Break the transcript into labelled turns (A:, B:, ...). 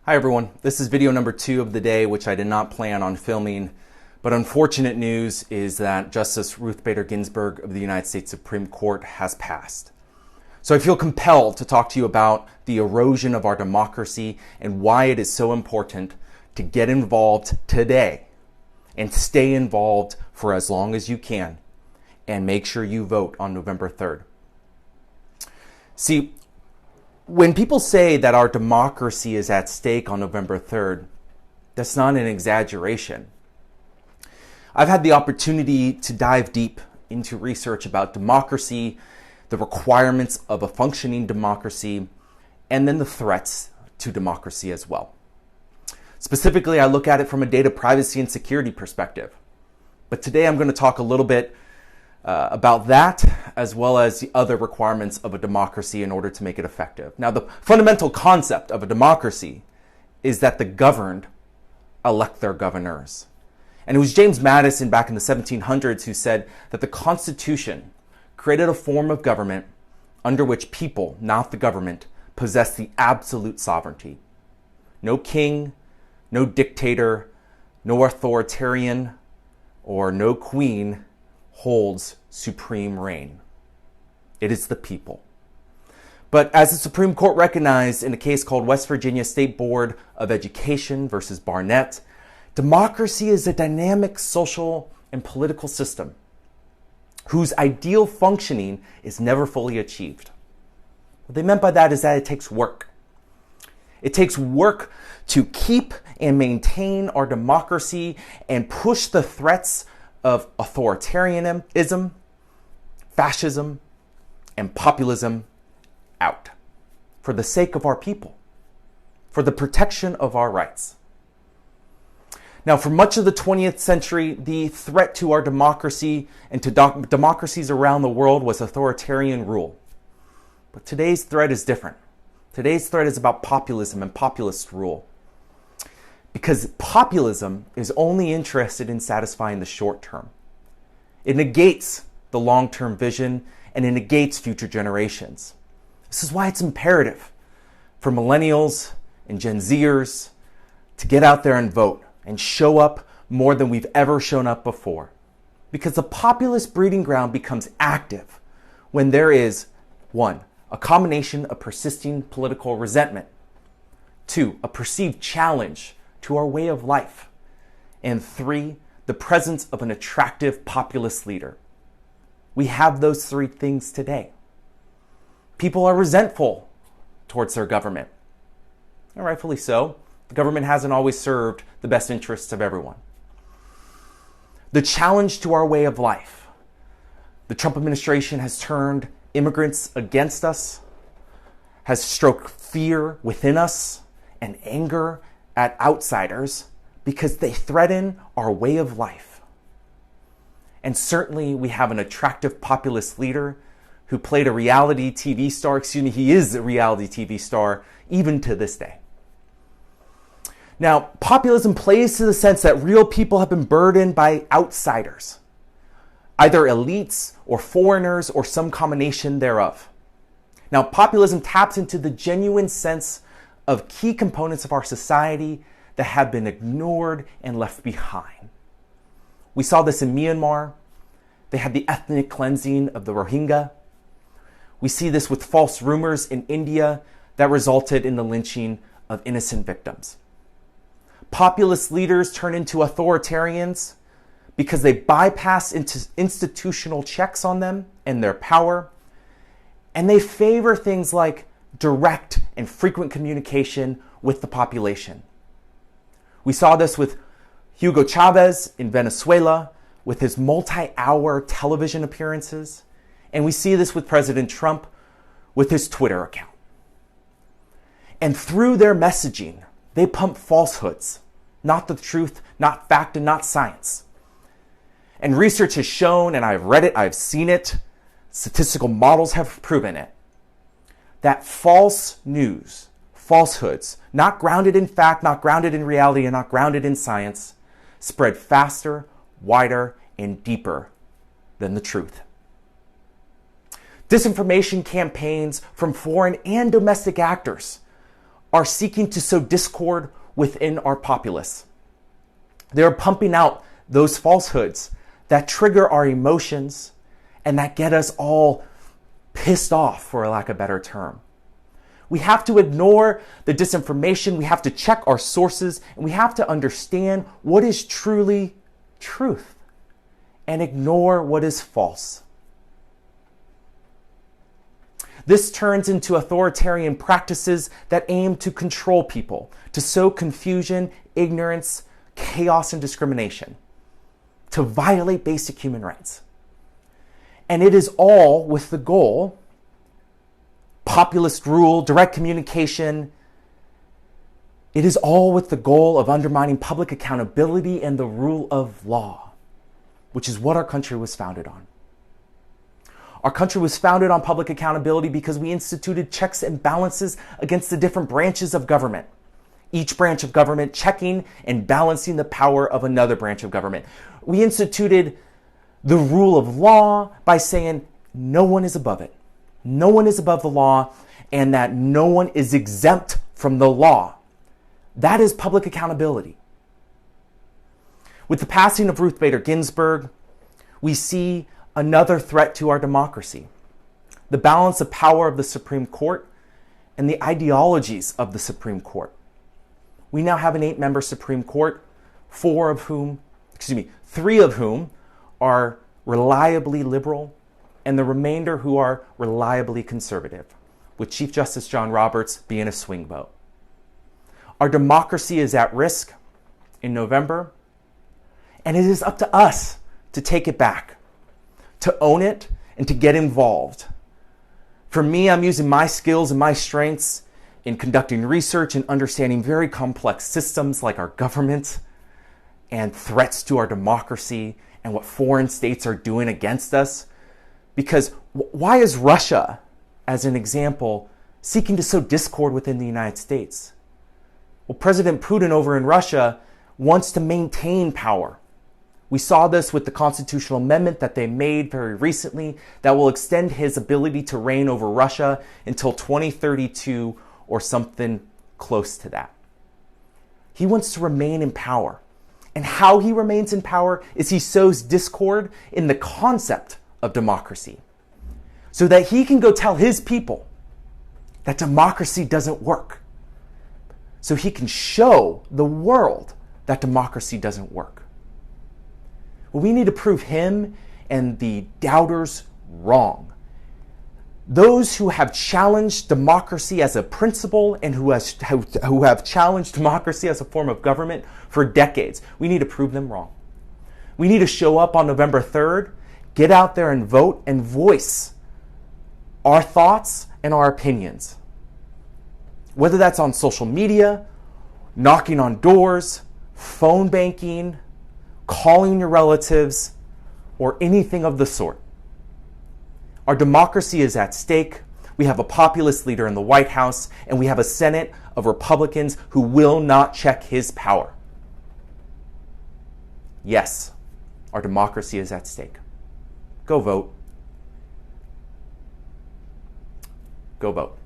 A: Hi everyone, this is video number 2 of the day, which I did not plan on filming, but unfortunate news is that Justice Ruth Bader Ginsburg of the United States Supreme Court has passed. So I feel compelled to talk to you about the erosion of our democracy and why it is so important to get involved today and stay involved for as long as you can and make sure you vote on November 3rd. See, when people say that our democracy is at stake on November 3rd, that's not an exaggeration. I've had the opportunity to dive deep into research about democracy, the requirements of a functioning democracy, and then the threats to democracy as well. Specifically, I look at it from a data privacy and security perspective. But today I'm going to talk a little bit about that, as well as the other requirements of a democracy in order to make it effective. Now, the fundamental concept of a democracy is that the governed elect their governors. And it was James Madison back in the 1700s who said that the Constitution created a form of government under which people, not the government, possess the absolute sovereignty. No king, no dictator, no authoritarian, or no queen holds supreme reign. It is the people. But as the Supreme Court recognized in a case called West Virginia State Board of Education versus Barnett, democracy is a dynamic social and political system whose ideal functioning is never fully achieved. What they meant by that is that it takes work. It takes work to keep and maintain our democracy and push the threats of authoritarianism, fascism, and populism out for the sake of our people, for the protection of our rights. Now, for much of the 20th century, the threat to our democracy and to democracies around the world was authoritarian rule. But today's threat is different. Today's threat is about populism and populist rule. Because populism is only interested in satisfying the short term. It negates the long-term vision and it negates future generations. This is why it's imperative for millennials and Gen Zers to get out there and vote and show up more than we've ever shown up before. Because the populist breeding ground becomes active when there is, 1, a combination of persisting political resentment, 2, a perceived challenge to our way of life, and 3, the presence of an attractive populist leader. We have those 3 things today. People are resentful towards their government, and rightfully so. The government hasn't always served the best interests of everyone. The challenge to our way of life. The Trump administration has turned immigrants against us, has stroked fear within us, and anger at outsiders because they threaten our way of life. And certainly we have an attractive populist leader who played a reality TV star, he is a reality TV star even to this day. Now, populism plays to the sense that real people have been burdened by outsiders, either elites or foreigners or some combination thereof. Now, populism taps into the genuine sense of key components of our society that have been ignored and left behind. We saw this in Myanmar. They had the ethnic cleansing of the Rohingya. We see this with false rumors in India that resulted in the lynching of innocent victims. Populist leaders turn into authoritarians because they bypass institutional checks on them and their power, and they favor things like direct and frequent communication with the population. We saw this with Hugo Chavez in Venezuela with his multi-hour television appearances, and we see this with President Trump with his Twitter account. And through their messaging, they pump falsehoods, not the truth, not fact, and not science. And research has shown, and I've read it, I've seen it, statistical models have proven it, that false news, falsehoods, not grounded in fact, not grounded in reality, and not grounded in science, spread faster, wider, and deeper than the truth. Disinformation campaigns from foreign and domestic actors are seeking to sow discord within our populace. They're pumping out those falsehoods that trigger our emotions and that get us all pissed off, for lack of a better term. We have to ignore the disinformation. We have to check our sources, and we have to understand what is truly truth and ignore what is false. This turns into authoritarian practices that aim to control people, to sow confusion, ignorance, chaos, and discrimination, to violate basic human rights. And it is all with the goal, populist rule, direct communication, it is all with the goal of undermining public accountability and the rule of law, which is what our country was founded on. Our country was founded on public accountability because we instituted checks and balances against the different branches of government. Each branch of government checking and balancing the power of another branch of government. We instituted the rule of law by saying no one is above it. No one is above the law, and that no one is exempt from the law. That is public accountability. With the passing of Ruth Bader Ginsburg, we see another threat to our democracy. The balance of power of the Supreme Court and the ideologies of the Supreme Court. We now have an 8-member Supreme Court, 3 of whom are reliably liberal, and the remainder who are reliably conservative, with Chief Justice John Roberts being a swing vote. Our democracy is at risk in November, and it is up to us to take it back, to own it, and to get involved. For me, I'm using my skills and my strengths in conducting research and understanding very complex systems like our government and threats to our democracy and what foreign states are doing against us. Because why is Russia, as an example, seeking to sow discord within the United States? Well, President Putin over in Russia wants to maintain power. We saw this with the constitutional amendment that they made very recently that will extend his ability to reign over Russia until 2032 or something close to that. He wants to remain in power. And how he remains in power is he sows discord in the concept of democracy so that he can go tell his people that democracy doesn't work. So he can show the world that democracy doesn't work. Well, we need to prove him and the doubters wrong. Those who have challenged democracy as a principle and who have challenged democracy as a form of government for decades, we need to prove them wrong. We need to show up on November 3rd, get out there and vote and voice our thoughts and our opinions. Whether that's on social media, knocking on doors, phone banking, calling your relatives, or anything of the sort. Our democracy is at stake. We have a populist leader in the White House, and we have a Senate of Republicans who will not check his power. Yes, our democracy is at stake. Go vote. Go vote.